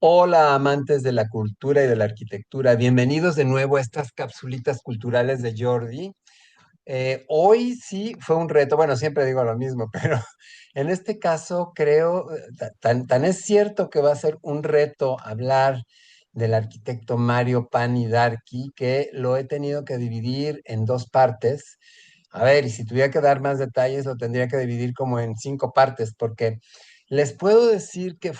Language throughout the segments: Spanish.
Hola, amantes de la cultura y de la arquitectura. Bienvenidos de nuevo a estas capsulitas culturales de Jordi. Hoy sí fue un reto, bueno, siempre digo lo mismo, pero en este caso creo, tan es cierto que va a ser un reto hablar del arquitecto Mario Pani Darqui, que lo he tenido que dividir en dos partes. A ver, y si tuviera que dar más detalles, lo tendría que dividir como en cinco partes, porque les puedo decir que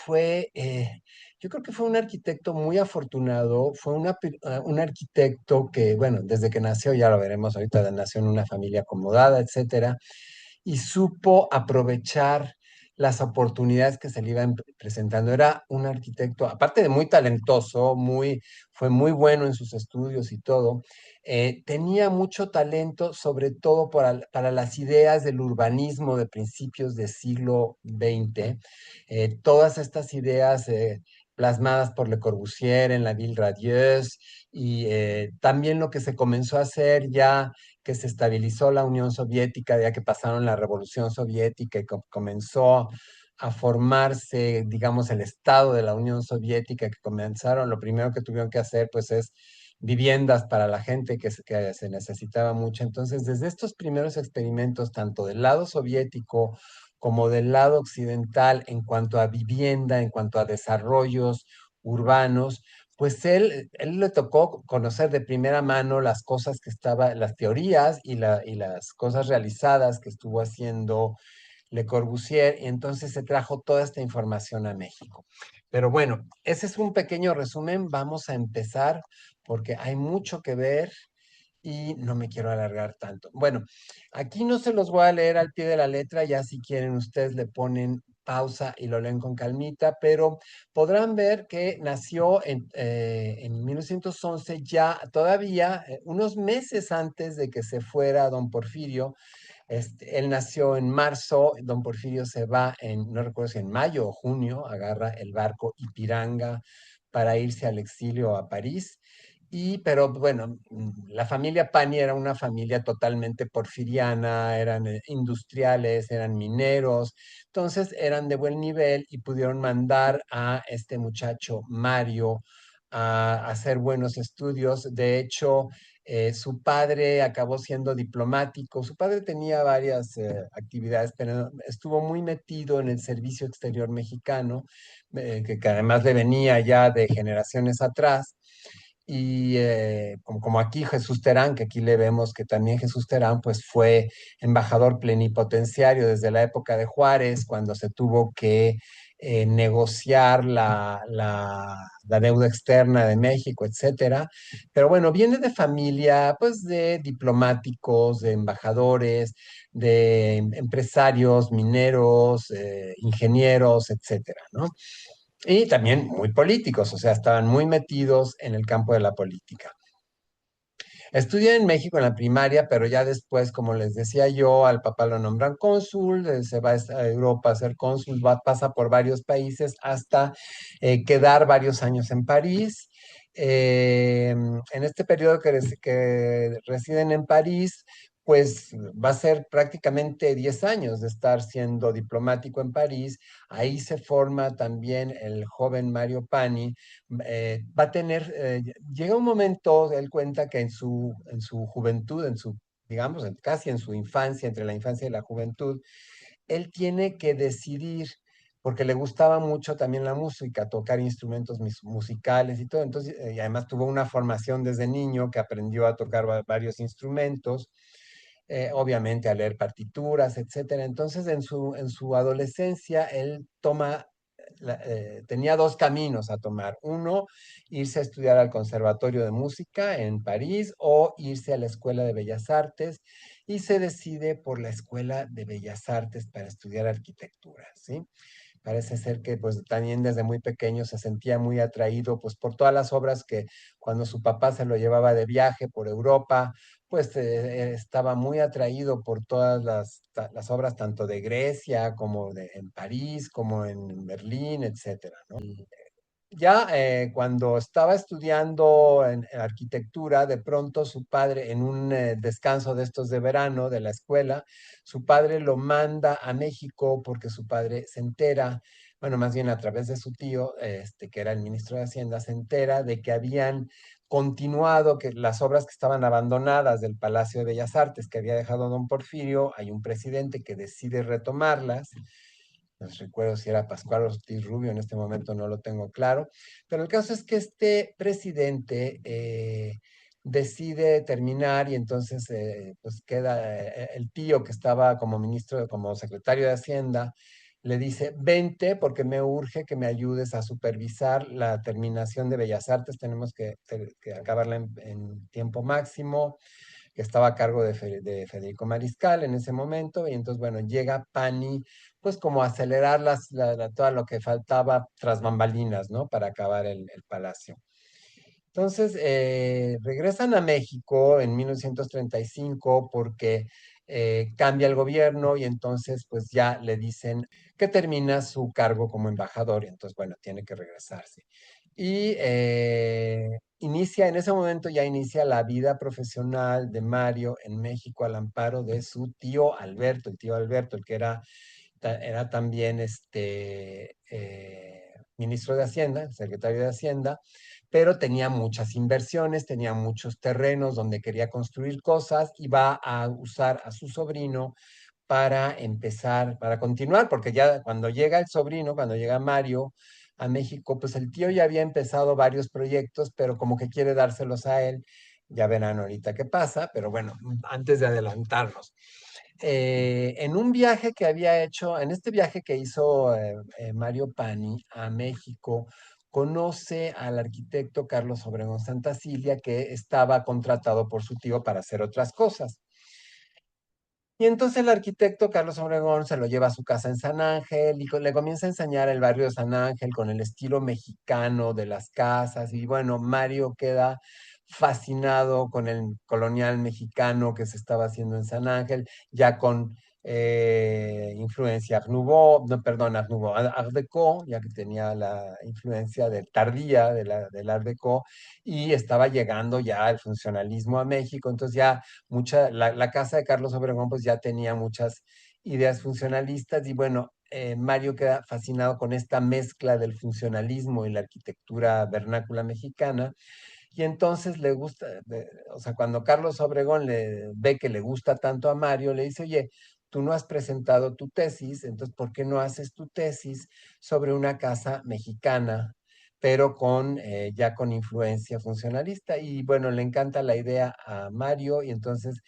yo creo que fue un arquitecto muy afortunado, fue un arquitecto que, bueno, desde que nació, ya lo veremos ahorita, nació en una familia acomodada, etcétera, y supo aprovechar las oportunidades que se le iban presentando. Era un arquitecto, aparte de muy talentoso, fue muy bueno en sus estudios y todo. Tenía mucho talento, sobre todo para las ideas del urbanismo de principios del siglo XX. Todas estas ideas plasmadas por Le Corbusier en la Ville Radieuse, y también lo que se comenzó a hacer ya que se estabilizó la Unión Soviética, ya que pasaron la Revolución Soviética y comenzó a formarse, digamos, el Estado de la Unión Soviética, que comenzaron, lo primero que tuvieron que hacer, pues, es viviendas para la gente que se necesitaba mucho. Entonces, desde estos primeros experimentos, tanto del lado soviético como del lado occidental, en cuanto a vivienda, en cuanto a desarrollos urbanos, pues él le tocó conocer de primera mano las cosas las teorías y las cosas realizadas que estuvo haciendo Le Corbusier, y entonces se trajo toda esta información a México. Pero bueno, ese es un pequeño resumen. Vamos a empezar porque hay mucho que ver y no me quiero alargar tanto. Bueno, aquí no se los voy a leer al pie de la letra, ya si quieren ustedes le ponen pausa y lo leen con calmita, pero podrán ver que nació en 1911, ya todavía unos meses antes de que se fuera don Porfirio. Él nació en marzo, don Porfirio se va no recuerdo si en mayo o junio, agarra el barco Ipiranga para irse al exilio a París. Pero bueno, la familia Pani era una familia totalmente porfiriana, eran industriales, eran mineros, entonces eran de buen nivel y pudieron mandar a este muchacho Mario a hacer buenos estudios. De hecho, su padre acabó siendo diplomático. Su padre tenía varias actividades, pero estuvo muy metido en el servicio exterior mexicano, que además le venía ya de generaciones atrás. Y como aquí Jesús Terán, que aquí le vemos que también Jesús Terán pues fue embajador plenipotenciario desde la época de Juárez, cuando se tuvo que negociar la deuda externa de México, etcétera. Pero bueno, viene de familia pues de diplomáticos, de embajadores, de empresarios, mineros, ingenieros, etcétera, ¿no? Y también muy políticos, o sea, estaban muy metidos en el campo de la política. Estudié en México en la primaria, pero ya después, como les decía yo, al papá lo nombran cónsul, se va a Europa a ser cónsul, pasa por varios países hasta quedar varios años en París. En este periodo que residen en París, pues va a ser prácticamente 10 años de estar siendo diplomático en París. Ahí se forma también el joven Mario Pani. Va a tener, llega un momento, él cuenta que en su juventud, digamos, casi en su infancia, entre la infancia y la juventud, él tiene que decidir, porque le gustaba mucho también la música, tocar instrumentos musicales y todo. Entonces, y además tuvo una formación desde niño que aprendió a tocar varios instrumentos, obviamente a leer partituras, etcétera. Entonces, en su adolescencia, él tenía dos caminos a tomar. Uno, irse a estudiar al Conservatorio de Música en París o irse a la Escuela de Bellas Artes, y se decide por la Escuela de Bellas Artes para estudiar arquitectura, ¿sí? Parece ser que pues también desde muy pequeño se sentía muy atraído pues por todas las obras que cuando su papá se lo llevaba de viaje por Europa, pues estaba muy atraído por todas las obras tanto de Grecia como en París, como en Berlín, etcétera, ¿no? Ya cuando estaba estudiando en arquitectura, de pronto su padre, en un descanso de estos de verano de la escuela, su padre lo manda a México porque su padre se entera. bueno, más bien a través de su tío, que era el ministro de Hacienda, se entera de que habían continuado que las obras que estaban abandonadas del Palacio de Bellas Artes que había dejado don Porfirio, hay un presidente que decide retomarlas. No recuerdo si era Pascual Ortiz Rubio, en este momento no lo tengo claro, pero el caso es que este presidente decide terminar y entonces pues queda el tío que estaba como ministro, como secretario de Hacienda, le dice, vente porque me urge que me ayudes a supervisar la terminación de Bellas Artes, tenemos que acabarla en tiempo máximo, que estaba a cargo de Federico Mariscal en ese momento, y entonces, bueno, llega Pani, pues como a acelerar todo lo que faltaba tras bambalinas, ¿no? Para acabar el palacio. Entonces, regresan a México en 1935 porque cambia el gobierno y entonces pues ya le dicen que termina su cargo como embajador y entonces bueno, tiene que regresarse. Y inicia, en ese momento ya inicia la vida profesional de Mario en México al amparo de su tío Alberto, el tío Alberto, el que era también ministro de Hacienda, secretario de Hacienda, pero tenía muchas inversiones, tenía muchos terrenos donde quería construir cosas y va a usar a su sobrino para empezar, para continuar, porque ya cuando llega el sobrino, cuando llega Mario a México, pues el tío ya había empezado varios proyectos, pero como que quiere dárselos a él. Ya verán ahorita qué pasa, pero bueno, antes de adelantarnos. En un viaje que había hecho, en este viaje que hizo Mario Pani a México, conoce al arquitecto Carlos Obregón Santacilia, que estaba contratado por su tío para hacer otras cosas. Y entonces el arquitecto Carlos Obregón se lo lleva a su casa en San Ángel y le comienza a enseñar el barrio de San Ángel con el estilo mexicano de las casas. Y bueno, Mario queda fascinado con el colonial mexicano que se estaba haciendo en San Ángel, ya con influencia Art Nouveau, no, perdón, Art Nouveau, Art Deco, ya que tenía la influencia de tardía del Art Deco, y estaba llegando ya el funcionalismo a México. Entonces ya la casa de Carlos Obregón pues ya tenía muchas ideas funcionalistas y bueno, Mario queda fascinado con esta mezcla del funcionalismo y la arquitectura vernácula mexicana y entonces le gusta, o sea, cuando Carlos Obregón le ve que le gusta tanto a Mario, le dice, oye, tú no has presentado tu tesis, entonces, ¿por qué no haces tu tesis sobre una casa mexicana, pero ya con influencia funcionalista? Y bueno, le encanta la idea a Mario y entonces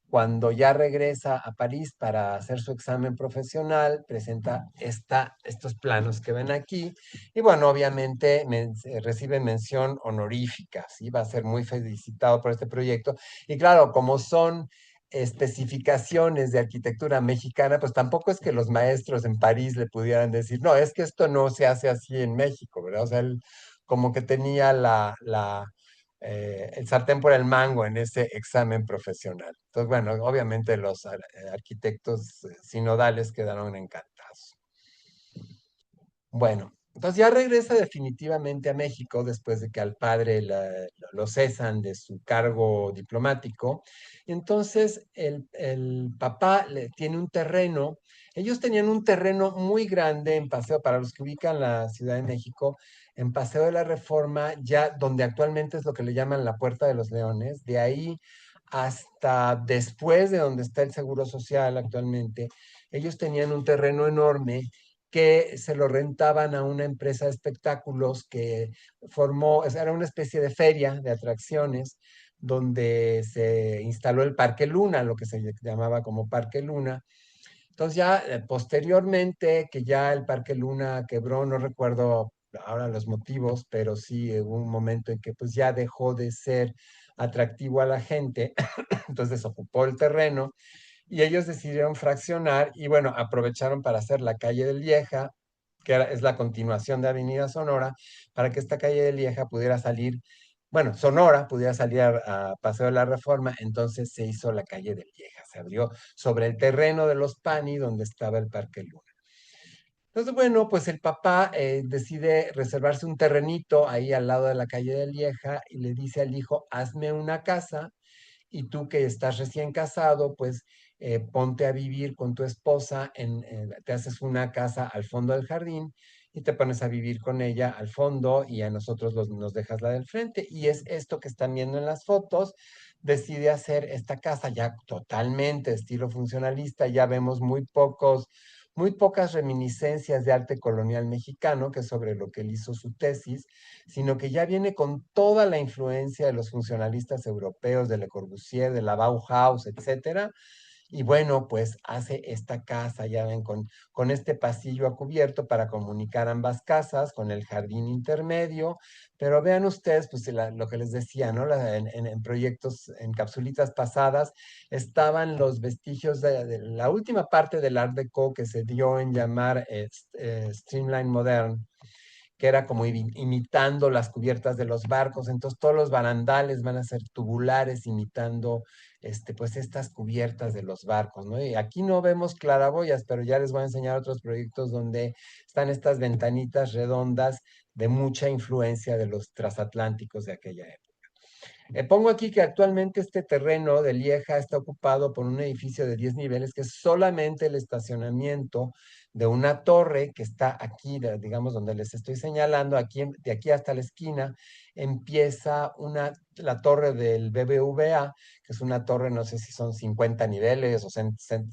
cuando ya regresa a París para hacer su examen profesional, presenta estos planos que ven aquí y bueno, obviamente recibe mención honorífica, ¿sí? Va a ser muy felicitado por este proyecto. Y claro, como son especificaciones de arquitectura mexicana, pues tampoco es que los maestros en París le pudieran decir, no, es que esto no se hace así en México, ¿verdad? O sea, él como que tenía el sartén por el mango en ese examen profesional. Entonces, bueno, obviamente los arquitectos sinodales quedaron encantados. Bueno, entonces ya regresa definitivamente a México después de que al padre lo cesan de su cargo diplomático. Y entonces el papá tiene un terreno. Ellos tenían un terreno muy grande en Paseo, para los que ubican la Ciudad de México, en Paseo de la Reforma, ya donde actualmente es lo que le llaman la Puerta de los Leones. De ahí hasta después de donde está el Seguro Social actualmente, ellos tenían un terreno enorme que se lo rentaban a una empresa de espectáculos que formó, era una especie de feria de atracciones donde se instaló el Parque Luna, lo que se llamaba como Parque Luna. Entonces ya posteriormente que ya el Parque Luna quebró, no recuerdo ahora los motivos, pero sí hubo un momento en que pues ya dejó de ser atractivo a la gente, entonces ocupó el terreno y ellos decidieron fraccionar y bueno, aprovecharon para hacer la calle del Lieja, es la continuación de Avenida Sonora, para que esta calle de Lieja pudiera salir, bueno, Sonora pudiera salir a Paseo de la Reforma, entonces se hizo la calle del Lieja, se abrió sobre el terreno de los Pani, donde estaba el Parque Luna. Entonces, bueno, pues el papá decide reservarse un terrenito ahí al lado de la calle de Lieja y le dice al hijo, hazme una casa y tú que estás recién casado, pues ponte a vivir con tu esposa, te haces una casa al fondo del jardín y te pones a vivir con ella al fondo y a nosotros nos dejas la del frente. Y es esto que están viendo en las fotos. Decide hacer esta casa ya totalmente estilo funcionalista. Ya vemos muy pocas reminiscencias de arte colonial mexicano, que es sobre lo que él hizo su tesis, sino que ya viene con toda la influencia de los funcionalistas europeos, de Le Corbusier, de la Bauhaus, etcétera. Y bueno, pues hace esta casa, ya ven, con este pasillo a cubierto para comunicar ambas casas, con el jardín intermedio. Pero vean ustedes, pues lo que les decía, ¿no? En proyectos, en capsulitas pasadas, estaban los vestigios de la última parte del Art Deco que se dio en llamar Streamline Modern, que era como imitando las cubiertas de los barcos. Entonces todos los barandales van a ser tubulares, imitando pues estas cubiertas de los barcos, ¿no? Y aquí no vemos claraboyas, pero ya les voy a enseñar otros proyectos donde están estas ventanitas redondas de mucha influencia de los transatlánticos de aquella época. Pongo aquí que actualmente este terreno de Lieja está ocupado por un edificio de 10 niveles que es solamente el estacionamiento de una torre que está aquí, digamos, donde les estoy señalando, aquí, de aquí hasta la esquina, empieza la torre del BBVA, que es una torre, no sé si son 50 niveles o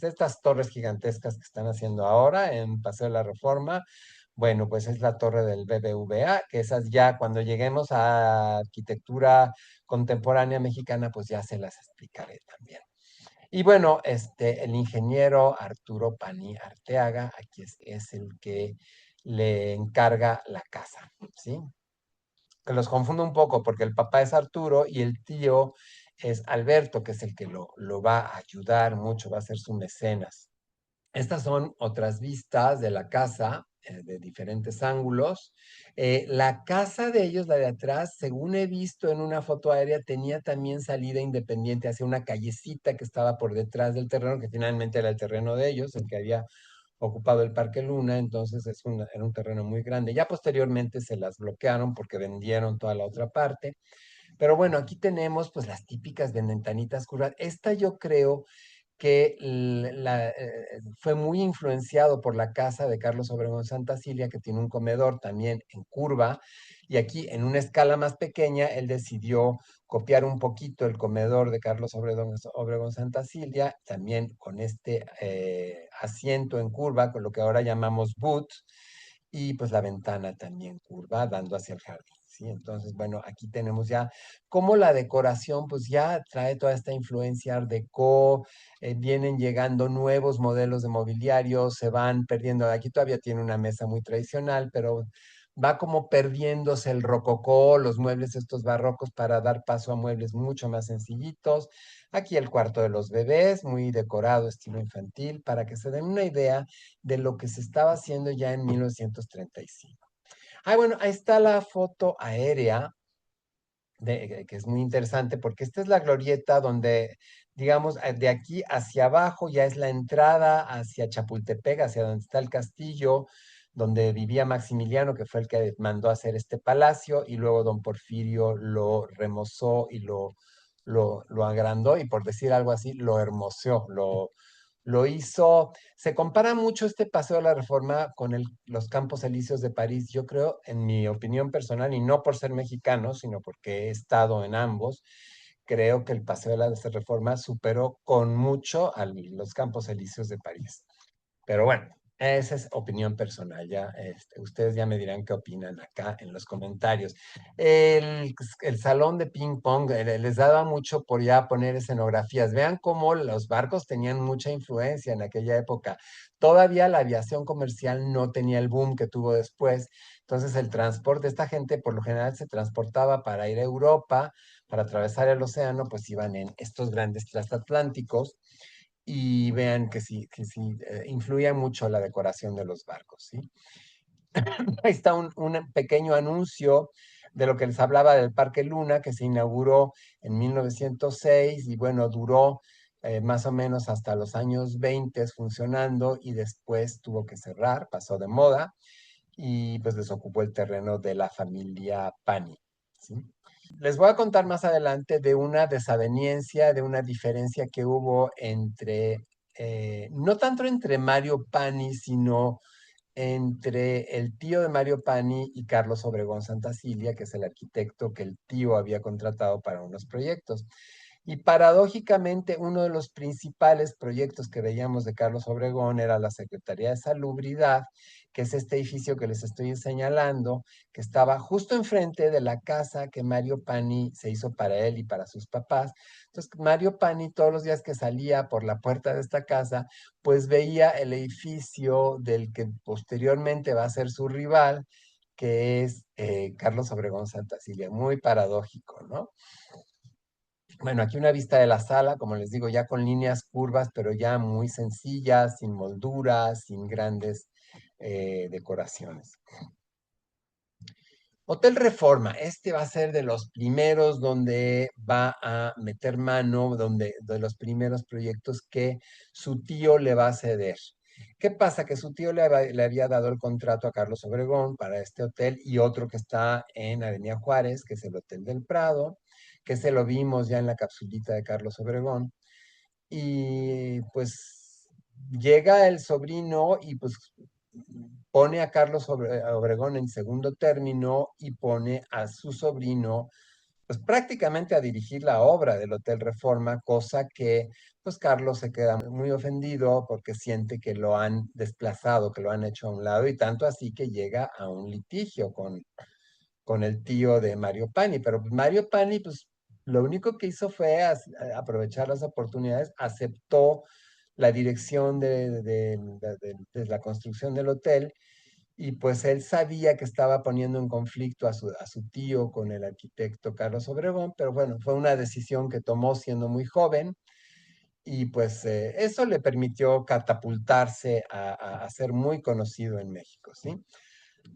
estas torres gigantescas que están haciendo ahora en Paseo de la Reforma. Bueno, pues es la torre del BBVA, que esas ya cuando lleguemos a arquitectura contemporánea mexicana, pues ya se las explicaré también. Y bueno, el ingeniero Arturo Pani Arteaga, aquí es el que le encarga la casa, ¿sí? Que los confundo un poco porque el papá es Arturo y el tío es Alberto, que es el que lo va a ayudar mucho, va a ser su mecenas. Estas son otras vistas de la casa de diferentes ángulos. La casa de ellos, la de atrás, según he visto en una foto aérea, tenía también salida independiente hacia una callecita que estaba por detrás del terreno, que finalmente era el terreno de ellos, el que había ocupado el Parque Luna, entonces era un terreno muy grande. Ya posteriormente se las bloquearon porque vendieron toda la otra parte. Pero bueno, aquí tenemos pues las típicas ventanitas curvas. Esta yo creo que fue muy influenciado por la casa de Carlos Obregón Santa Cilia, que tiene un comedor también en curva, y aquí en una escala más pequeña, él decidió copiar un poquito el comedor de Carlos Obregón Santa Cilia, también con este asiento en curva, con lo que ahora llamamos boot, y pues la ventana también curva, dando hacia el jardín. ¿Sí? Entonces, bueno, aquí tenemos ya cómo la decoración pues ya trae toda esta influencia Art Deco, vienen llegando nuevos modelos de mobiliario, se van perdiendo. Aquí todavía tiene una mesa muy tradicional, pero va como perdiéndose el rococó, los muebles estos barrocos para dar paso a muebles mucho más sencillitos. Aquí el cuarto de los bebés, muy decorado, estilo infantil, para que se den una idea de lo que se estaba haciendo ya en 1935. Ah, bueno, ahí está la foto aérea que es muy interesante porque esta es la glorieta donde, digamos, de aquí hacia abajo ya es la entrada hacia Chapultepec, hacia donde está el castillo, donde vivía Maximiliano, que fue el que mandó a hacer este palacio, y luego don Porfirio lo remozó y lo agrandó, y por decir algo así, lo hermoseó, lo hizo. Se compara mucho este Paseo de la Reforma con los Campos Elíseos de París. Yo creo, en mi opinión personal, y no por ser mexicano, sino porque he estado en ambos, creo que el Paseo de la Reforma superó con mucho a los Campos Elíseos de París. Pero bueno, esa es opinión personal. Ya, ustedes ya me dirán qué opinan acá en los comentarios. El salón de ping pong les daba mucho por ya poner escenografías. Vean cómo los barcos tenían mucha influencia en aquella época. Todavía la aviación comercial no tenía el boom que tuvo después. Entonces el transporte, esta gente por lo general se transportaba para ir a Europa, para atravesar el océano, pues iban en estos grandes transatlánticos y vean que sí influía mucho la decoración de los barcos, ¿sí? Ahí está un pequeño anuncio de lo que les hablaba del Parque Luna, que se inauguró en 1906 y bueno, duró más o menos hasta los años 20 funcionando y después tuvo que cerrar, pasó de moda y pues desocupó el terreno de la familia Pani, ¿sí? Les voy a contar más adelante de una desaveniencia, de una diferencia que hubo entre, no tanto entre Mario Pani, sino entre el tío de Mario Pani y Carlos Obregón Santacilia, que es el arquitecto que el tío había contratado para unos proyectos. Y paradójicamente, uno de los principales proyectos que veíamos de Carlos Obregón era la Secretaría de Salubridad, que es este edificio que les estoy señalando, que estaba justo enfrente de la casa que Mario Pani se hizo para él y para sus papás. Entonces, Mario Pani todos los días que salía por la puerta de esta casa, pues veía el edificio del que posteriormente va a ser su rival, que es Carlos Obregón Santacilia. Muy paradójico, ¿no? Bueno, aquí una vista de la sala, como les digo, ya con líneas curvas, pero ya muy sencillas, sin molduras, sin grandes decoraciones. Hotel Reforma, este va a ser de los primeros donde va a meter mano, de los primeros proyectos que su tío le va a ceder. ¿Qué pasa? Que su tío le había dado el contrato a Carlos Obregón para este hotel y otro que está en Avenida Juárez, que es el Hotel del Prado, que se lo vimos ya en la capsulita de Carlos Obregón. Y pues llega el sobrino y pues pone a Carlos Obregón en segundo término y pone a su sobrino pues prácticamente a dirigir la obra del Hotel Reforma, cosa que pues Carlos se queda muy ofendido porque siente que lo han desplazado, que lo han hecho a un lado y tanto así que llega a un litigio con el tío de Mario Pani, pero pues, Mario Pani pues lo único que hizo fue aprovechar las oportunidades, aceptó la dirección de la construcción del hotel y pues él sabía que estaba poniendo en conflicto a su tío con el arquitecto Carlos Obregón, pero bueno, fue una decisión que tomó siendo muy joven y pues eso le permitió catapultarse a ser muy conocido en México, ¿sí?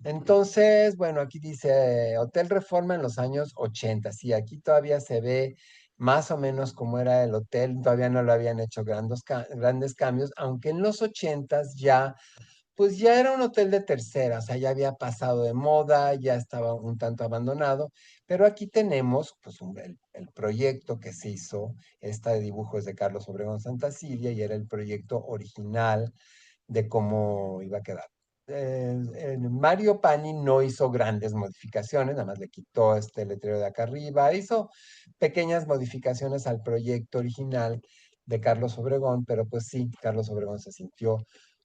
Entonces, bueno, aquí dice Hotel Reforma en los años 80. Sí, aquí todavía se ve más o menos cómo era el hotel, todavía no lo habían hecho grandes cambios, aunque en los 80 ya pues ya era un hotel de tercera, o sea, ya había pasado de moda, ya estaba un tanto abandonado, pero aquí tenemos pues el proyecto que se hizo, esta de dibujos de Carlos Obregón Santacilia, y era el proyecto original de cómo iba a quedar. Mario Pani no hizo grandes modificaciones, nada más le quitó este letrero de acá arriba, hizo pequeñas modificaciones al proyecto original de Carlos Obregón, pero pues sí, Carlos Obregón se sintió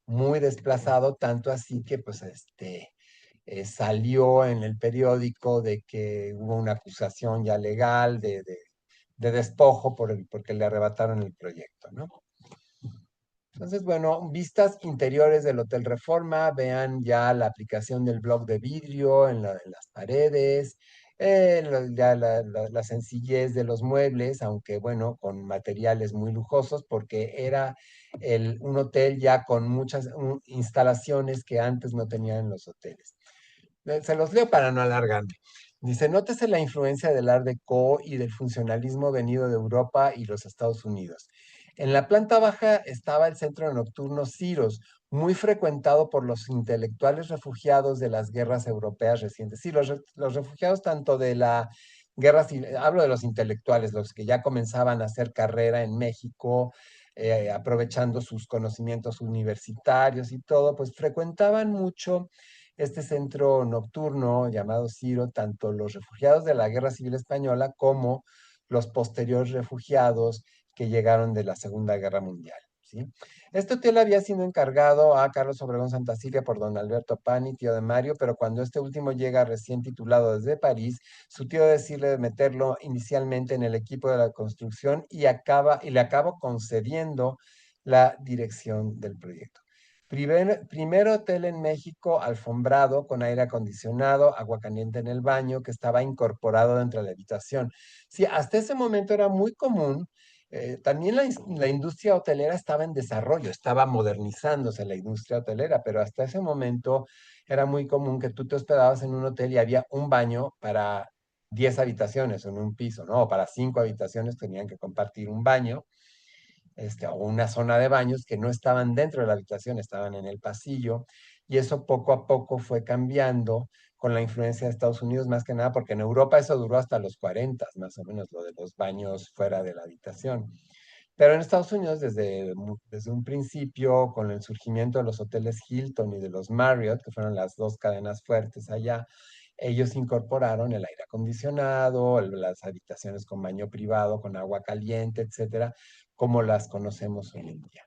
muy desplazado, tanto así que pues salió en el periódico de que hubo una acusación ya legal de despojo porque le arrebataron el proyecto, ¿no? Entonces, bueno, vistas interiores del Hotel Reforma, vean ya la aplicación del bloc de vidrio en las paredes, ya la sencillez de los muebles, aunque bueno, con materiales muy lujosos, porque era un hotel ya con muchas instalaciones que antes no tenían los hoteles. Se los leo para no alargarme. Dice, nótese la influencia del Art Deco y del funcionalismo venido de Europa y los Estados Unidos. En la planta baja estaba el centro nocturno Ciros, muy frecuentado por los intelectuales refugiados de las guerras europeas recientes. Sí, los refugiados tanto de la guerra civil, hablo de los intelectuales, los que ya comenzaban a hacer carrera en México, aprovechando sus conocimientos universitarios y todo, pues frecuentaban mucho este centro nocturno llamado Ciro, tanto los refugiados de la Guerra Civil Española como los posteriores refugiados que llegaron de la Segunda Guerra Mundial. ¿Sí? Este hotel había sido encargado a Carlos Obregón Santacilia por don Alberto Pani, tío de Mario, pero cuando este último llega recién titulado desde París, su tío decide meterlo inicialmente en el equipo de la construcción y le acaba concediendo la dirección del proyecto. Primer hotel en México alfombrado con aire acondicionado, agua caliente en el baño, que estaba incorporado dentro de la habitación. Sí, hasta ese momento era muy común. También la industria hotelera estaba en desarrollo, estaba modernizándose la industria hotelera, pero hasta ese momento era muy común que tú te hospedabas en un hotel y había un baño para 10 habitaciones en un piso, ¿no? O para 5 habitaciones tenían que compartir un baño o una zona de baños que no estaban dentro de la habitación, estaban en el pasillo, y eso poco a poco fue cambiando con la influencia de Estados Unidos, más que nada, porque en Europa eso duró hasta los 40, más o menos, lo de los baños fuera de la habitación. Pero en Estados Unidos, desde un principio, con el surgimiento de los hoteles Hilton y de los Marriott, que fueron las dos cadenas fuertes allá, ellos incorporaron el aire acondicionado, las habitaciones con baño privado, con agua caliente, etcétera, como las conocemos hoy en día.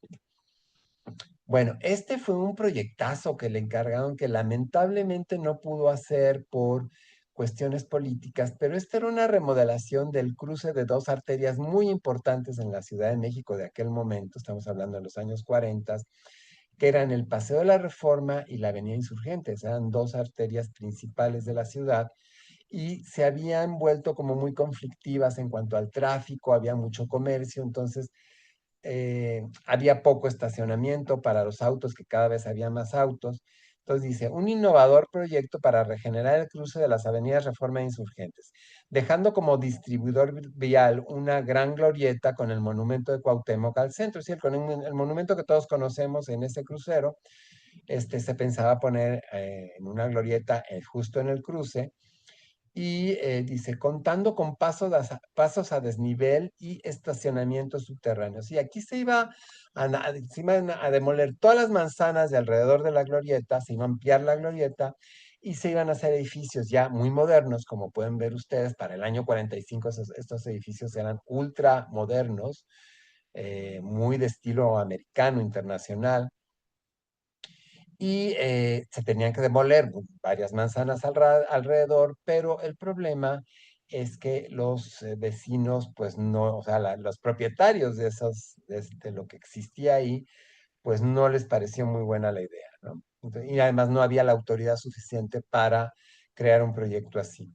Bueno, este fue un proyectazo que le encargaron que lamentablemente no pudo hacer por cuestiones políticas, pero esta era una remodelación del cruce de dos arterias muy importantes en la Ciudad de México de aquel momento, estamos hablando de los años 40, que eran el Paseo de la Reforma y la Avenida Insurgentes, eran dos arterias principales de la ciudad y se habían vuelto como muy conflictivas en cuanto al tráfico, había mucho comercio, entonces había poco estacionamiento para los autos, que cada vez había más autos. Entonces dice, un innovador proyecto para regenerar el cruce de las avenidas Reforma e Insurgentes, dejando como distribuidor vial una gran glorieta con el monumento de Cuauhtémoc al centro, es decir, con el monumento que todos conocemos en ese crucero, se pensaba poner en una glorieta justo en el cruce, y dice, contando con pasos a desnivel y estacionamientos subterráneos. Y aquí se iban a demoler todas las manzanas de alrededor de la glorieta, se iba a ampliar la glorieta y se iban a hacer edificios ya muy modernos, como pueden ver ustedes, para el año 45 estos edificios eran ultra modernos, muy de estilo americano, internacional, y se tenían que demoler varias manzanas alrededor, pero el problema es que los vecinos, pues no, o sea, los propietarios de lo que existía ahí, pues no les pareció muy buena la idea, ¿no? Y además no había la autoridad suficiente para crear un proyecto así.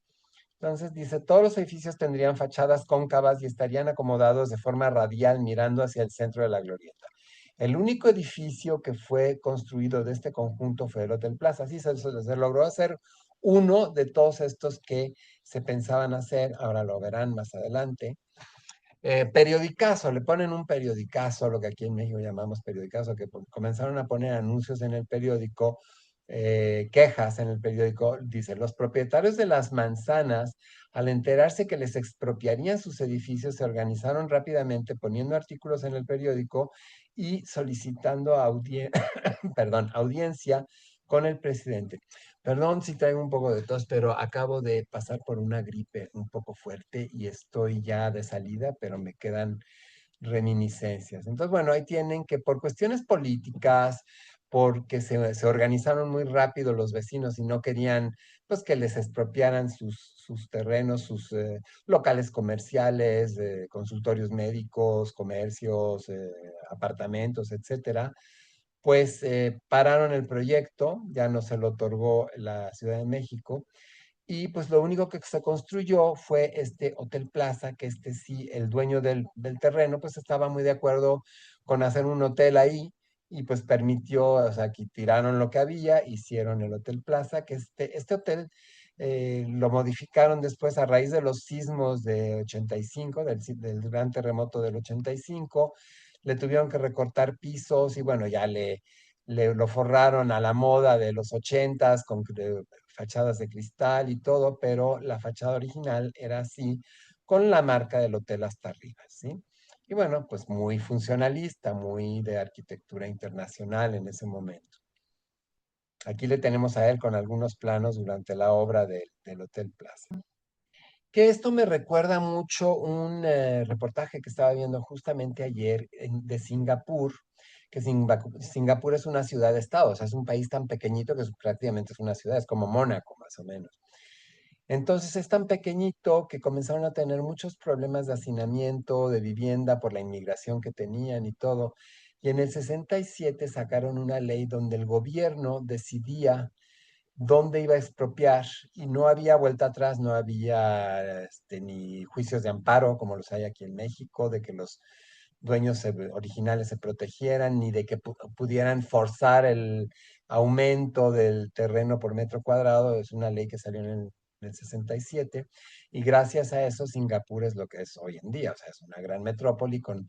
Entonces dice, todos los edificios tendrían fachadas cóncavas y estarían acomodados de forma radial mirando hacia el centro de la glorieta. El único edificio que fue construido de este conjunto fue el Hotel Plaza. Así se logró hacer uno de todos estos que se pensaban hacer, ahora lo verán más adelante. Periodicazo, le ponen un periodicazo, lo que aquí en México llamamos periodicazo, que comenzaron a poner anuncios en el periódico, quejas en el periódico, dice, los propietarios de las manzanas, al enterarse que les expropiarían sus edificios, se organizaron rápidamente poniendo artículos en el periódico y solicitando perdón, audiencia con el presidente. Perdón si traigo un poco de tos, pero acabo de pasar por una gripe un poco fuerte y estoy ya de salida, pero me quedan reminiscencias. Entonces, bueno, ahí tienen que por cuestiones políticas, porque se organizaron muy rápido los vecinos y no querían pues que les expropiaran sus terrenos, sus locales comerciales, consultorios médicos, comercios, apartamentos, etcétera, pues pararon el proyecto, ya no se lo otorgó la Ciudad de México, y pues lo único que se construyó fue este Hotel Plaza, que sí, el dueño del terreno, pues estaba muy de acuerdo con hacer un hotel ahí, y pues permitió, o sea, que tiraron lo que había, hicieron el Hotel Plaza, que este hotel lo modificaron después a raíz de los sismos de 85, del gran terremoto del 85, le tuvieron que recortar pisos y bueno, ya lo forraron a la moda de los 80s con fachadas de cristal y todo, pero la fachada original era así, con la marca del hotel hasta arriba, ¿sí? Y bueno, pues muy funcionalista, muy de arquitectura internacional en ese momento. Aquí le tenemos a él con algunos planos durante la obra del Hotel Plaza. Que esto me recuerda mucho un reportaje que estaba viendo justamente ayer de Singapur, que Singapur es una ciudad-estado, o sea, es un país tan pequeñito que prácticamente es una ciudad, es como Mónaco más o menos. Entonces es tan pequeñito que comenzaron a tener muchos problemas de hacinamiento, de vivienda por la inmigración que tenían y todo. Y en el 67 sacaron una ley donde el gobierno decidía dónde iba a expropiar y no había vuelta atrás, no había ni juicios de amparo como los hay aquí en México, de que los dueños originales se protegieran, ni de que pudieran forzar el aumento del terreno por metro cuadrado. Es una ley que salió en el 67 y gracias a eso Singapur es lo que es hoy en día, o sea, es una gran metrópoli con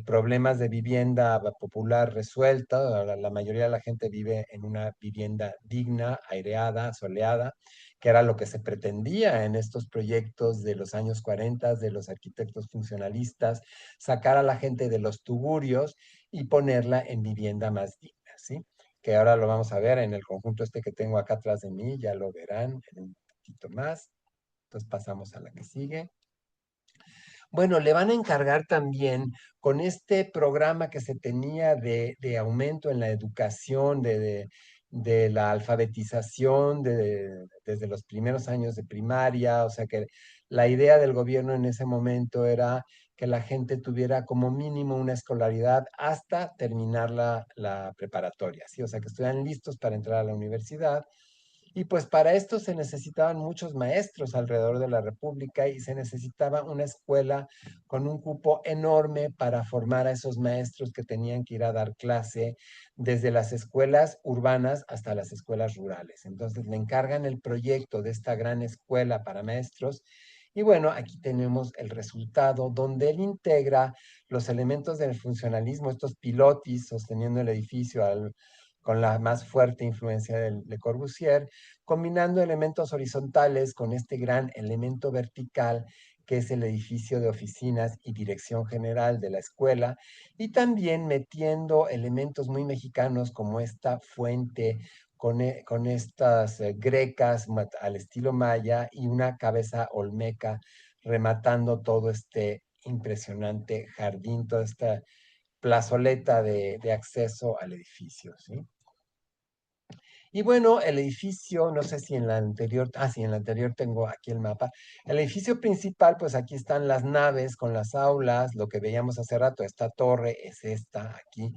problemas de vivienda popular resuelta. La mayoría de la gente vive en una vivienda digna, aireada, soleada, que era lo que se pretendía en estos proyectos de los años 40 de los arquitectos funcionalistas, sacar a la gente de los tugurios y ponerla en vivienda más digna, ¿sí? Que ahora lo vamos a ver en el conjunto este que tengo acá atrás de mí, ya lo verán en un poquito más. Entonces pasamos a la que sigue. Bueno, le van a encargar también con este programa que se tenía de aumento en la educación, de la alfabetización desde los primeros años de primaria, o sea que la idea del gobierno en ese momento era que la gente tuviera como mínimo una escolaridad hasta terminar la preparatoria, ¿sí? O sea que estuvieran listos para entrar a la universidad y pues para esto se necesitaban muchos maestros alrededor de la República y se necesitaba una escuela con un cupo enorme para formar a esos maestros que tenían que ir a dar clase desde las escuelas urbanas hasta las escuelas rurales. Entonces le encargan el proyecto de esta gran escuela para maestros y bueno, aquí tenemos el resultado donde él integra los elementos del funcionalismo, estos pilotis sosteniendo el edificio con la más fuerte influencia de Le Corbusier, combinando elementos horizontales con este gran elemento vertical que es el edificio de oficinas y dirección general de la escuela, y también metiendo elementos muy mexicanos como esta fuente con estas grecas al estilo maya y una cabeza olmeca rematando todo este impresionante jardín, toda esta plazoleta de acceso al edificio, ¿sí? Y bueno, el edificio, no sé si en la anterior, sí, en la anterior tengo aquí el mapa. El edificio principal, pues aquí están las naves con las aulas, lo que veíamos hace rato, esta torre es esta aquí.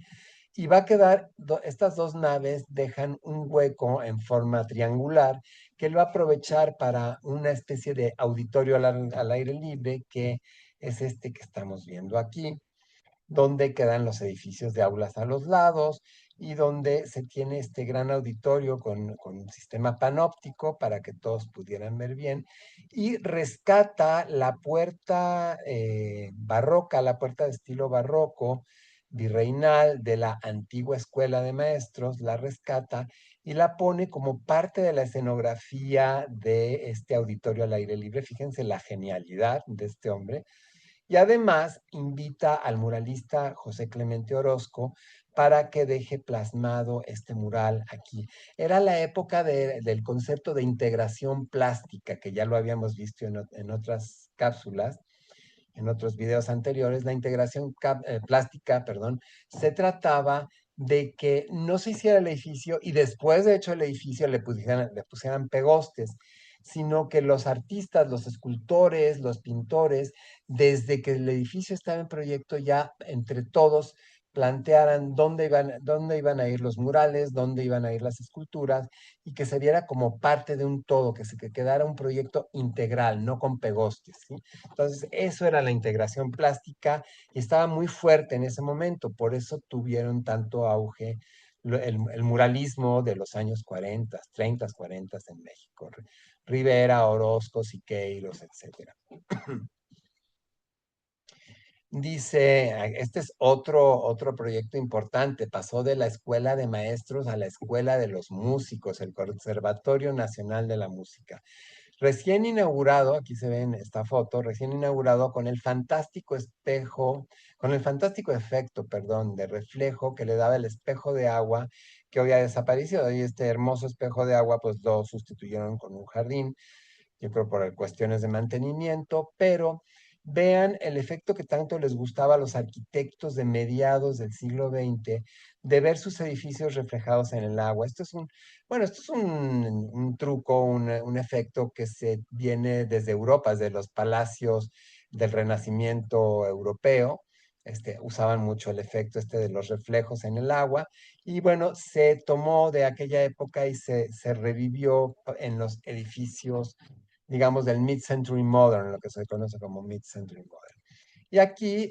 Y va a quedar, estas dos naves dejan un hueco en forma triangular que él va a aprovechar para una especie de auditorio al aire libre, que es este que estamos viendo aquí donde quedan los edificios de aulas a los lados y donde se tiene este gran auditorio con un sistema panóptico para que todos pudieran ver bien y rescata la puerta barroca, la puerta de estilo barroco virreinal de la antigua escuela de maestros, la rescata y la pone como parte de la escenografía de este auditorio al aire libre. Fíjense la genialidad de este hombre y además invita al muralista José Clemente Orozco para que deje plasmado este mural aquí. Era la época del concepto de integración plástica, que ya lo habíamos visto en otras cápsulas, en otros videos anteriores. La integración plástica, perdón, se trataba de que no se hiciera el edificio y después de hecho el edificio le pusieran pegostes, sino que los artistas, los escultores, los pintores, desde que el edificio estaba en proyecto, ya entre todos plantearan dónde iban a ir los murales, dónde iban a ir las esculturas, y que se viera como parte de un todo, que quedara un proyecto integral, no con pegostes, ¿sí? Entonces, eso era la integración plástica y estaba muy fuerte en ese momento, por eso tuvieron tanto auge el muralismo de los años 40, 30, 40 en México. Rivera, Orozco, Siqueiros, etcétera. Dice, este es otro proyecto importante, pasó de la Escuela de Maestros a la Escuela de los Músicos, el Conservatorio Nacional de la Música. Recién inaugurado, aquí se ve en esta foto, recién inaugurado con el fantástico efecto, perdón, de reflejo que le daba el espejo de agua que hoy ha desaparecido. Y este hermoso espejo de agua, pues lo sustituyeron con un jardín, yo creo por cuestiones de mantenimiento, pero vean el efecto que tanto les gustaba a los arquitectos de mediados del siglo XX de ver sus edificios reflejados en el agua. Esto es un truco, un efecto que se viene desde Europa, desde los palacios del Renacimiento europeo. Usaban mucho el efecto de los reflejos en el agua y bueno, se tomó de aquella época y se revivió en los edificios, digamos, del Mid-Century Modern, lo que se conoce como Mid-Century Modern. Y aquí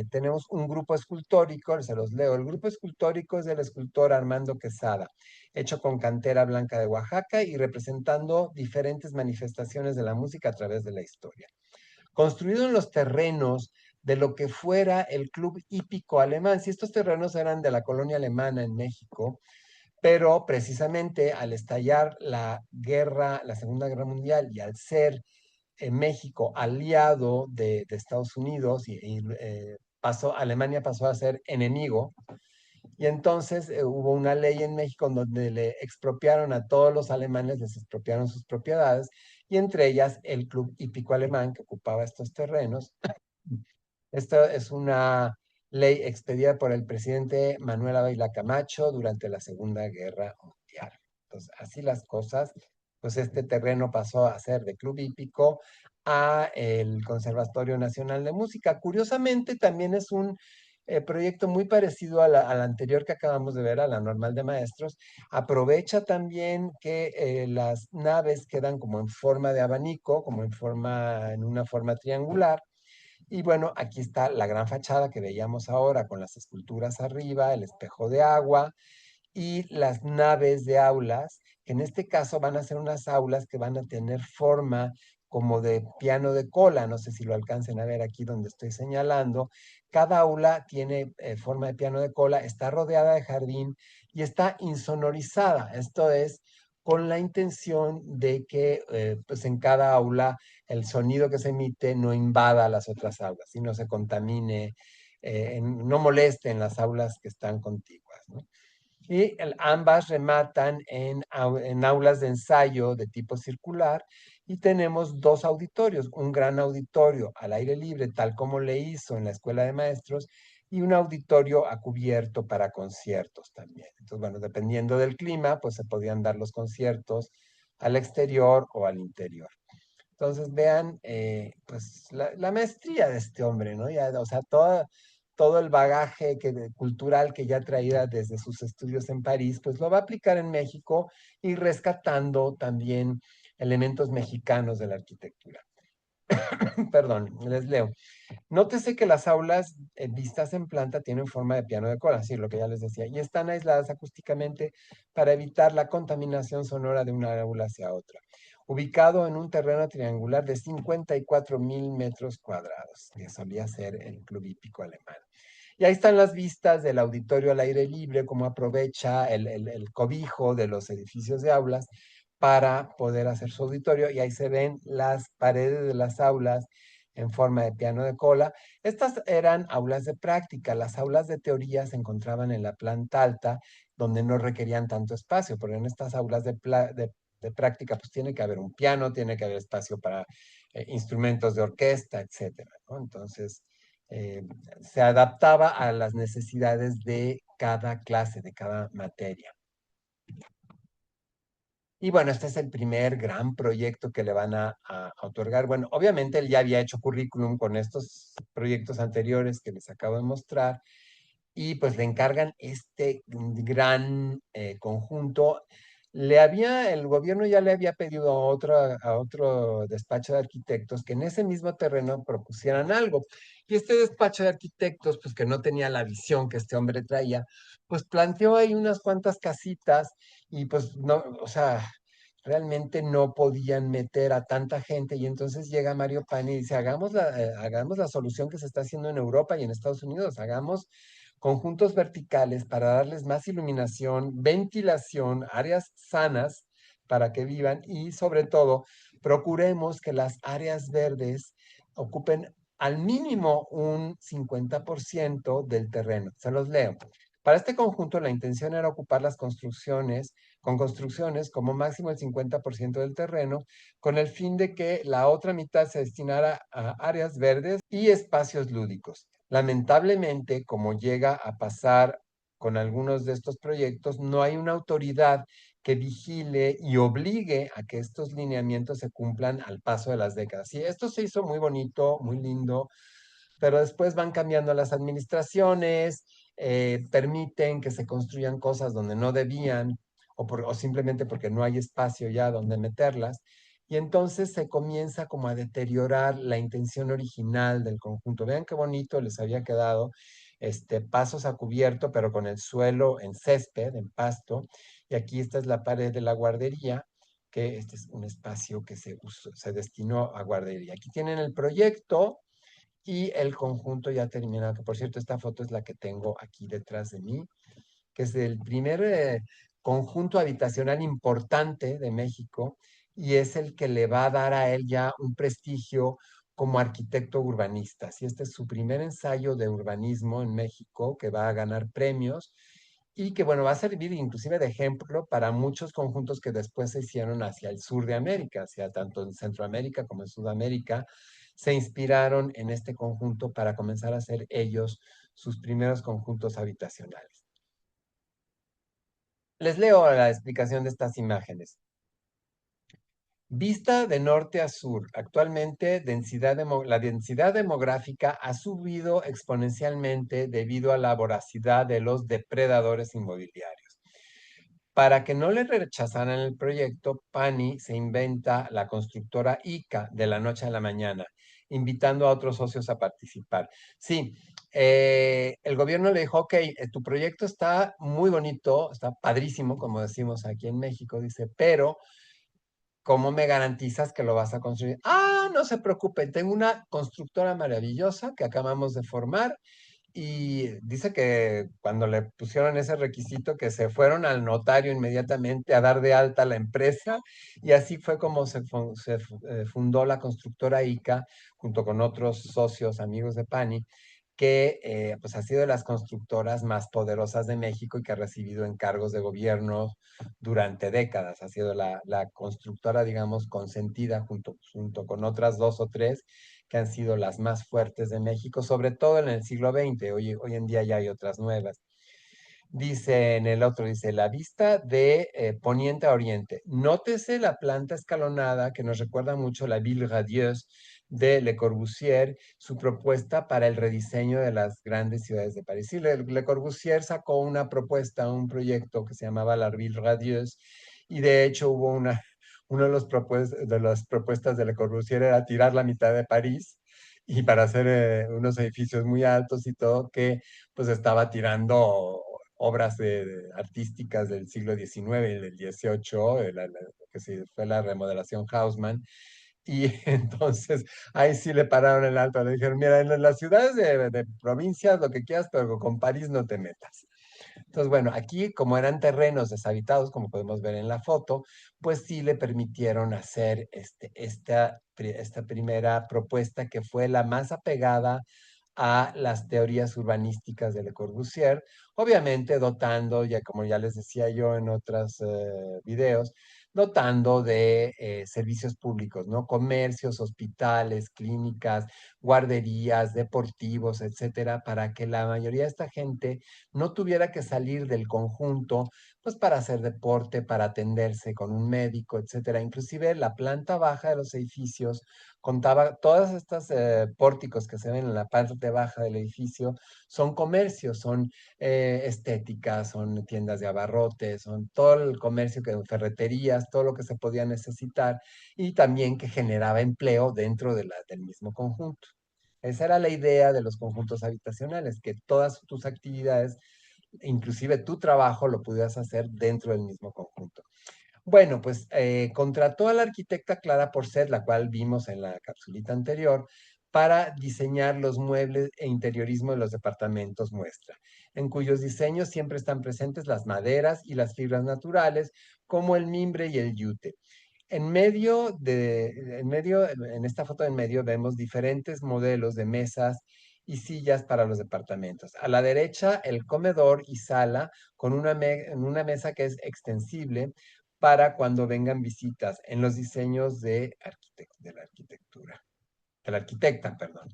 tenemos un grupo escultórico, se los leo. El grupo escultórico es del escultor Armando Quesada, hecho con cantera blanca de Oaxaca y representando diferentes manifestaciones de la música a través de la historia. Construido en los terrenos de lo que fuera el Club Hípico Alemán. Si estos terrenos eran de la colonia alemana en México, pero precisamente al estallar la guerra, la Segunda Guerra Mundial, y al ser México aliado de Estados Unidos Alemania pasó a ser enemigo, y entonces hubo una ley en México donde le expropiaron a todos los alemanes, les expropiaron sus propiedades, y entre ellas el Club Hípico Alemán que ocupaba estos terrenos. Esta es una ley expedida por el presidente Manuel Ávila Camacho durante la Segunda Guerra Mundial. Entonces, así las cosas, pues este terreno pasó a ser de club hípico a el Conservatorio Nacional de Música. Curiosamente, también es un proyecto muy parecido a la anterior que acabamos de ver, a la Normal de Maestros. Aprovecha también que las naves quedan como en forma de abanico, como en una forma triangular, y bueno, aquí está la gran fachada que veíamos ahora con las esculturas arriba, el espejo de agua y las naves de aulas, que en este caso van a ser unas aulas que van a tener forma como de piano de cola. No sé si lo alcancen a ver aquí donde estoy señalando. Cada aula tiene forma de piano de cola, está rodeada de jardín y está insonorizada. Esto es con la intención de que pues en cada aula el sonido que se emite no invada a las otras aulas y no se contamine, no moleste en las aulas que están contiguas, ¿no? Y ambas rematan en aulas de ensayo de tipo circular, y tenemos dos auditorios, un gran auditorio al aire libre, tal como le hizo en la Escuela de Maestros, y un auditorio a cubierto para conciertos también. Entonces, bueno, dependiendo del clima, pues se podían dar los conciertos al exterior o al interior. Entonces vean, pues la maestría de este hombre, ¿no? Ya, o sea, todo el bagaje cultural que ya traía desde sus estudios en París, pues lo va a aplicar en México y rescatando también elementos mexicanos de la arquitectura. Perdón, les leo. Nótese que las aulas vistas en planta tienen forma de piano de cola, así lo que ya les decía, y están aisladas acústicamente para evitar la contaminación sonora de una aula hacia otra. Ubicado en un terreno triangular de 54,000 metros cuadrados, que solía ser el Club Hípico Alemán. Y ahí están las vistas del auditorio al aire libre, cómo aprovecha el cobijo de los edificios de aulas para poder hacer su auditorio. Y ahí se ven las paredes de las aulas en forma de piano de cola. Estas eran aulas de práctica. Las aulas de teoría se encontraban en la planta alta, donde no requerían tanto espacio, pero en estas aulas de práctica, pues tiene que haber un piano, tiene que haber espacio para instrumentos de orquesta, etcétera, ¿no? Entonces, eh, se adaptaba a las necesidades de cada clase, de cada materia. Y bueno, este es el primer gran proyecto que le van a otorgar. Bueno, obviamente él ya había hecho currículum con estos proyectos anteriores que les acabo de mostrar, y pues le encargan este gran conjunto. El gobierno ya le había pedido a otro despacho de arquitectos que en ese mismo terreno propusieran algo. Y este despacho de arquitectos, pues que no tenía la visión que este hombre traía, pues planteó ahí unas cuantas casitas, y pues no, o sea, realmente no podían meter a tanta gente, y entonces llega Mario Pani y dice, hagamos la solución que se está haciendo en Europa y en Estados Unidos, hagamos conjuntos verticales para darles más iluminación, ventilación, áreas sanas para que vivan, y sobre todo procuremos que las áreas verdes ocupen al mínimo un 50% del terreno. Se los leo. Para este conjunto, la intención era ocupar las construcciones, con construcciones como máximo el 50% del terreno, con el fin de que la otra mitad se destinara a áreas verdes y espacios lúdicos. Lamentablemente, como llega a pasar con algunos de estos proyectos, no hay una autoridad que vigile y obligue a que estos lineamientos se cumplan al paso de las décadas. Y esto se hizo muy bonito, muy lindo, pero después van cambiando las administraciones, permiten que se construyan cosas donde no debían, o simplemente porque no hay espacio ya donde meterlas, y entonces se comienza como a deteriorar la intención original del conjunto. Vean qué bonito les había quedado, pasos a cubierto, pero con el suelo en césped, en pasto, y aquí esta es la pared de la guardería, que este es un espacio que se destinó a guardería. Aquí tienen el proyecto y el conjunto ya terminado, que por cierto esta foto es la que tengo aquí detrás de mí, que es el primer conjunto habitacional importante de México y es el que le va a dar a él ya un prestigio como arquitecto urbanista. Si este es su primer ensayo de urbanismo en México, que va a ganar premios y que, bueno, va a servir inclusive de ejemplo para muchos conjuntos que después se hicieron hacia el sur de América, hacia tanto en Centroamérica como en Sudamérica, se inspiraron en este conjunto para comenzar a hacer ellos sus primeros conjuntos habitacionales. Les leo la explicación de estas imágenes. Vista de norte a sur, actualmente la densidad demográfica ha subido exponencialmente debido a la voracidad de los depredadores inmobiliarios. Para que no le rechazaran el proyecto, Pani se inventa la constructora ICA de la noche a la mañana, invitando a otros socios a participar. Sí, el gobierno le dijo, ok, tu proyecto está muy bonito, está padrísimo, como decimos aquí en México, dice, pero ¿cómo me garantizas que lo vas a construir? Ah, no se preocupen, tengo una constructora maravillosa que acabamos de formar y dice que cuando le pusieron ese requisito, que se fueron al notario inmediatamente a dar de alta la empresa y así fue como fundó la constructora ICA junto con otros socios amigos de Pani que pues ha sido de las constructoras más poderosas de México y que ha recibido encargos de gobierno durante décadas. Ha sido la constructora, digamos, consentida junto con otras dos o tres que han sido las más fuertes de México, sobre todo en el siglo XX. Hoy en día ya hay otras nuevas. Dice en el otro, dice, la vista de poniente a oriente. Nótese la planta escalonada que nos recuerda mucho la Ville Radieuse de Le Corbusier, su propuesta para el rediseño de las grandes ciudades de París. Sí, Le Corbusier sacó una propuesta, un proyecto que se llamaba la Ville Radieuse, y de hecho hubo uno de las propuestas de Le Corbusier era tirar la mitad de París y para hacer unos edificios muy altos y todo, que pues estaba tirando obras artísticas del siglo XIX y del XVIII, que sí, fue la remodelación Haussmann. Y entonces ahí sí le pararon el alto, le dijeron, mira, en las ciudades de provincias lo que quieras, pero con París no te metas. Entonces, bueno, aquí como eran terrenos deshabitados, como podemos ver en la foto, pues sí le permitieron hacer esta primera propuesta que fue la más apegada a las teorías urbanísticas de Le Corbusier, obviamente dotando, ya como ya les decía yo en otros videos, dotando de servicios públicos, ¿no? Comercios, hospitales, clínicas, guarderías, deportivos, etcétera, para que la mayoría de esta gente no tuviera que salir del conjunto, pues para hacer deporte, para atenderse con un médico, etcétera. Inclusive la planta baja de los edificios contaba, todas estas pórticos que se ven en la parte baja del edificio son comercios, son estéticas, son tiendas de abarrotes, son todo el comercio, ferreterías, todo lo que se podía necesitar y también que generaba empleo dentro del mismo conjunto. Esa era la idea de los conjuntos habitacionales, que todas tus actividades, inclusive tu trabajo, lo pudieras hacer dentro del mismo conjunto. Bueno, pues contrató a la arquitecta Clara Porcel, la cual vimos en la capsulita anterior, para diseñar los muebles e interiorismo de los departamentos muestra, en cuyos diseños siempre están presentes las maderas y las fibras naturales, como el mimbre y el yute. En esta foto en medio vemos diferentes modelos de mesas y sillas para los departamentos. A la derecha, el comedor y sala con una mesa que es extensible para cuando vengan visitas en los diseños de la arquitectura, de la arquitecta, perdón.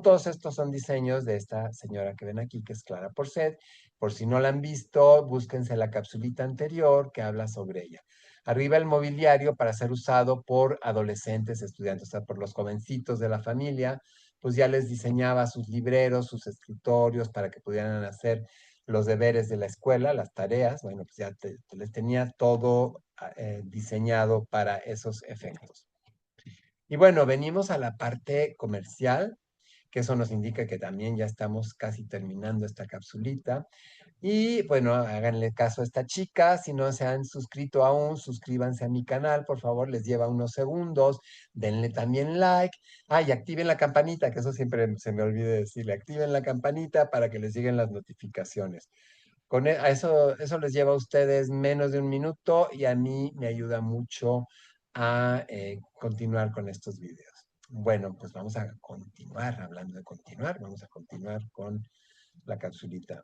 Todos estos son diseños de esta señora que ven aquí, que es Clara Porcel. Por si no la han visto, búsquense la capsulita anterior que habla sobre ella. Arriba el mobiliario para ser usado por adolescentes, estudiantes, o sea, por los jovencitos de la familia, pues ya les diseñaba sus libreros, sus escritorios para que pudieran hacer los deberes de la escuela, las tareas. Bueno, pues ya les tenía todo diseñado para esos efectos. Y bueno, venimos a la parte comercial, que eso nos indica que también ya estamos casi terminando esta capsulita. Y bueno, háganle caso a esta chica. Si no se han suscrito aún, suscríbanse a mi canal, por favor, les lleva unos segundos. Denle también like. Ah, y activen la campanita, que eso siempre se me olvide decirle. Activen la campanita para que les lleguen las notificaciones. A eso les lleva a ustedes menos de un minuto y a mí me ayuda mucho a continuar con estos videos. Bueno, pues vamos a continuar, hablando de continuar, vamos a continuar con la capsulita.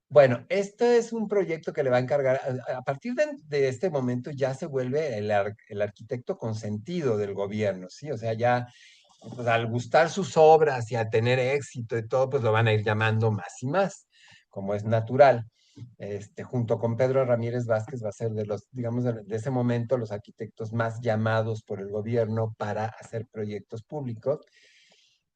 Bueno, este es un proyecto que le va a encargar, a partir de este momento ya se vuelve el arquitecto consentido del gobierno, ¿sí? O sea, ya pues, al gustar sus obras y a tener éxito y todo, pues lo van a ir llamando más y más, como es natural. Junto con Pedro Ramírez Vázquez va a ser de los, digamos, de ese momento los arquitectos más llamados por el gobierno para hacer proyectos públicos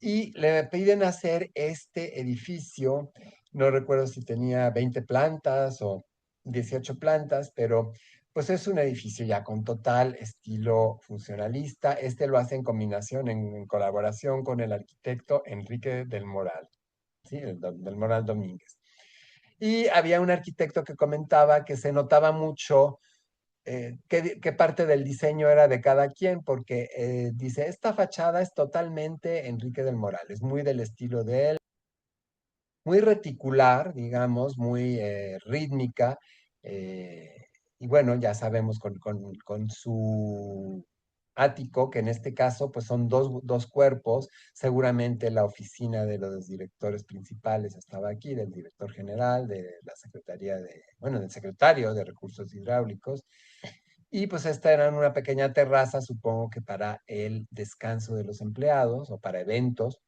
y le piden hacer este edificio, no recuerdo si tenía 20 plantas o 18 plantas, pero pues es un edificio ya con total estilo funcionalista. Este lo hace en combinación, en colaboración con el arquitecto Enrique del Moral, ¿sí? Del Moral Domínguez. Y había un arquitecto que comentaba que se notaba mucho qué parte del diseño era de cada quien, porque dice, esta fachada es totalmente Enrique del Moral, es muy del estilo de él, muy reticular, digamos, muy rítmica, eh, y bueno, ya sabemos con su ático, que en este caso pues son dos cuerpos, seguramente la oficina de los directores principales estaba aquí, del director general, de la Secretaría bueno, del secretario de Recursos Hidráulicos, y pues esta era una pequeña terraza, supongo que para el descanso de los empleados o para eventos.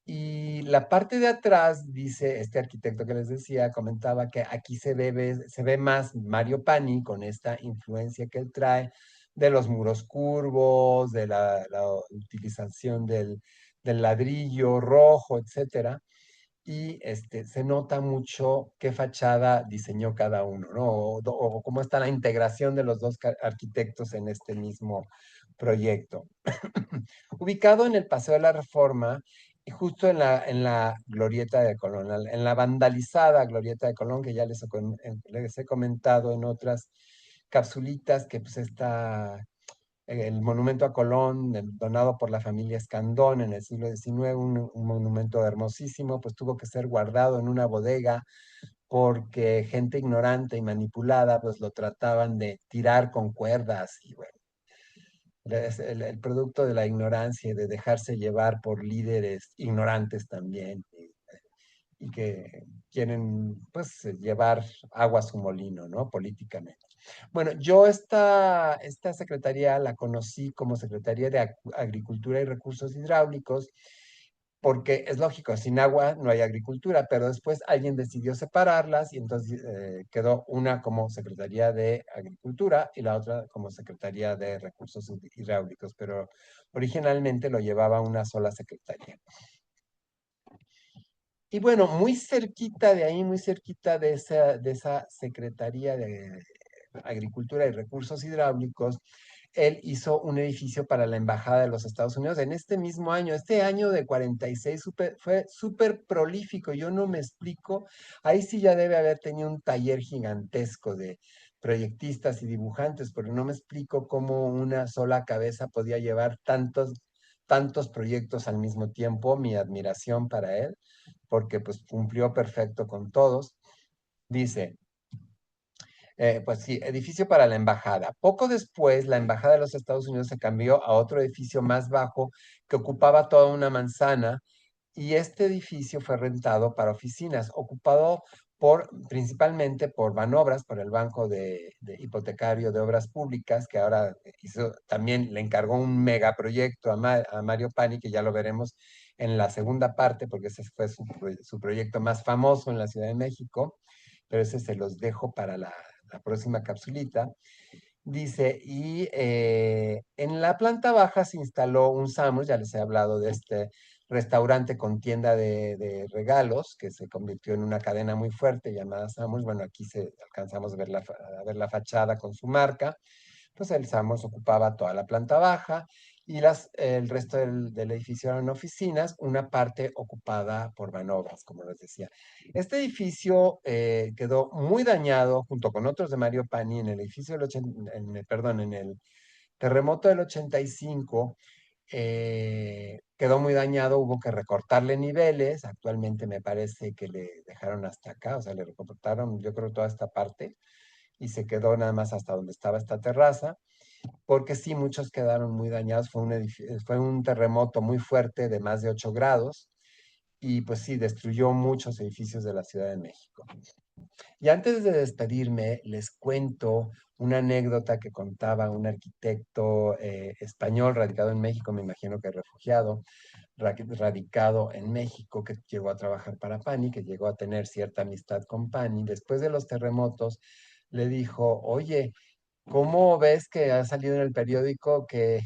Y la parte de atrás, dice este arquitecto que les decía, comentaba que aquí se ve más Mario Pani con esta influencia que él trae de los muros curvos, de la utilización del ladrillo rojo, etcétera, y se nota mucho qué fachada diseñó cada uno, ¿no? O cómo está la integración de los dos arquitectos en este mismo proyecto. Ubicado en el Paseo de la Reforma y justo en la Glorieta de Colón, en la vandalizada Glorieta de Colón, que ya les he comentado en otras capsulitas, que pues está el monumento a Colón, donado por la familia Escandón en el siglo XIX, un monumento hermosísimo, pues tuvo que ser guardado en una bodega porque gente ignorante y manipulada, pues lo trataban de tirar con cuerdas y bueno, es el producto de la ignorancia y de dejarse llevar por líderes ignorantes también y que quieren pues llevar agua a su molino, ¿no? Políticamente. Bueno, yo esta secretaría la conocí como Secretaría de Agricultura y Recursos Hidráulicos, porque es lógico, sin agua no hay agricultura, pero después alguien decidió separarlas y entonces quedó una como Secretaría de Agricultura y la otra como Secretaría de Recursos Hidráulicos, pero originalmente lo llevaba una sola secretaría. Y bueno, muy cerquita de ahí, muy cerquita de esa Secretaría de Agricultura y Recursos Hidráulicos, él hizo un edificio para la Embajada de los Estados Unidos en este mismo año. Este año de 46 fue súper prolífico. Yo no me explico. Ahí sí ya debe haber tenido un taller gigantesco de proyectistas y dibujantes, porque no me explico cómo una sola cabeza podía llevar tantos proyectos al mismo tiempo. Mi admiración para él, porque pues cumplió perfecto con todos. Dice, pues sí, edificio para la embajada. Poco después, la embajada de los Estados Unidos se cambió a otro edificio más bajo que ocupaba toda una manzana y este edificio fue rentado para oficinas, ocupado principalmente por Banobras, por el Banco de Hipotecario de Obras Públicas, que ahora también le encargó un megaproyecto a Mario Pani, que ya lo veremos en la segunda parte, porque ese fue su proyecto más famoso en la Ciudad de México, pero ese se los dejo para la próxima capsulita. Dice, y en la planta baja se instaló un Sam's, ya les he hablado de este restaurante con tienda de regalos, que se convirtió en una cadena muy fuerte llamada Sam's. Bueno, aquí alcanzamos a ver la fachada con su marca. Pues el Sam's ocupaba toda la planta baja y el resto del edificio eran oficinas, una parte ocupada por Banobras, como les decía. Este edificio quedó muy dañado junto con otros de Mario Pani en el edificio perdón, en el terremoto del 85. quedó muy dañado, hubo que recortarle niveles, actualmente me parece que le dejaron hasta acá, o sea, le recortaron yo creo toda esta parte y se quedó nada más hasta donde estaba esta terraza, porque sí, muchos quedaron muy dañados, fue un terremoto muy fuerte de más de 8 grados y pues sí, destruyó muchos edificios de la Ciudad de México. Y antes de despedirme, les cuento una anécdota que contaba un arquitecto español radicado en México, me imagino que refugiado, radicado en México, que llegó a trabajar para Pani, que llegó a tener cierta amistad con Pani. Después de los terremotos, le dijo, oye, ¿cómo ves que ha salido en el periódico que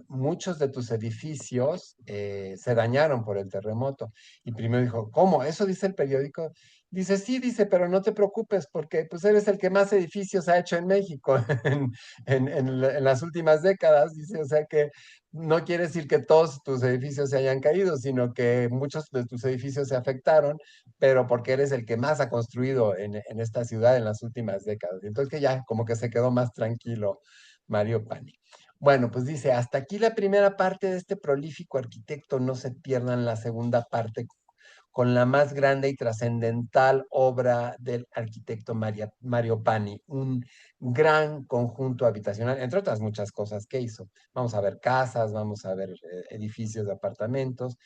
muchos de tus edificios se dañaron por el terremoto? Y primero dijo, ¿cómo? ¿Eso dice el periódico? Dice, sí, dice, pero no te preocupes porque pues eres el que más edificios ha hecho en México en las últimas décadas. Dice, o sea que no quiere decir que todos tus edificios se hayan caído, sino que muchos de tus edificios se afectaron, pero porque eres el que más ha construido en esta ciudad en las últimas décadas. Y entonces que ya como que se quedó más tranquilo Mario Pani. Bueno, pues dice, hasta aquí la primera parte de este prolífico arquitecto, no se pierdan la segunda parte con la más grande y trascendental obra del arquitecto Mario Pani, un gran conjunto habitacional, entre otras muchas cosas que hizo. Vamos a ver casas, vamos a ver edificios de apartamentos,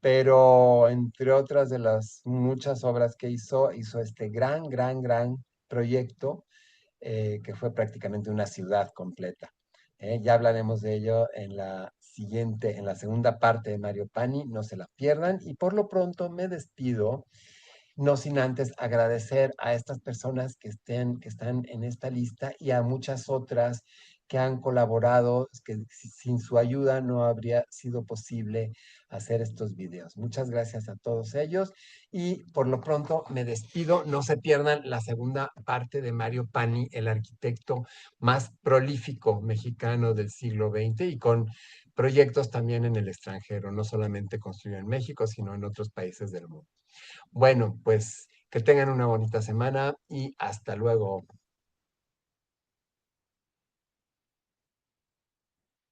pero entre otras de las muchas obras que hizo, hizo este gran proyecto que fue prácticamente una ciudad completa. Ya hablaremos de ello en la segunda parte de Mario Pani, no se la pierdan y por lo pronto me despido no sin antes agradecer a estas personas que están en esta lista y a muchas otras que han colaborado, que sin su ayuda no habría sido posible hacer estos videos. Muchas gracias a todos ellos y por lo pronto me despido. No se pierdan la segunda parte de Mario Pani, el arquitecto más prolífico mexicano del siglo XX y con proyectos también en el extranjero. No solamente construyó en México, sino en otros países del mundo. Bueno, pues que tengan una bonita semana y hasta luego.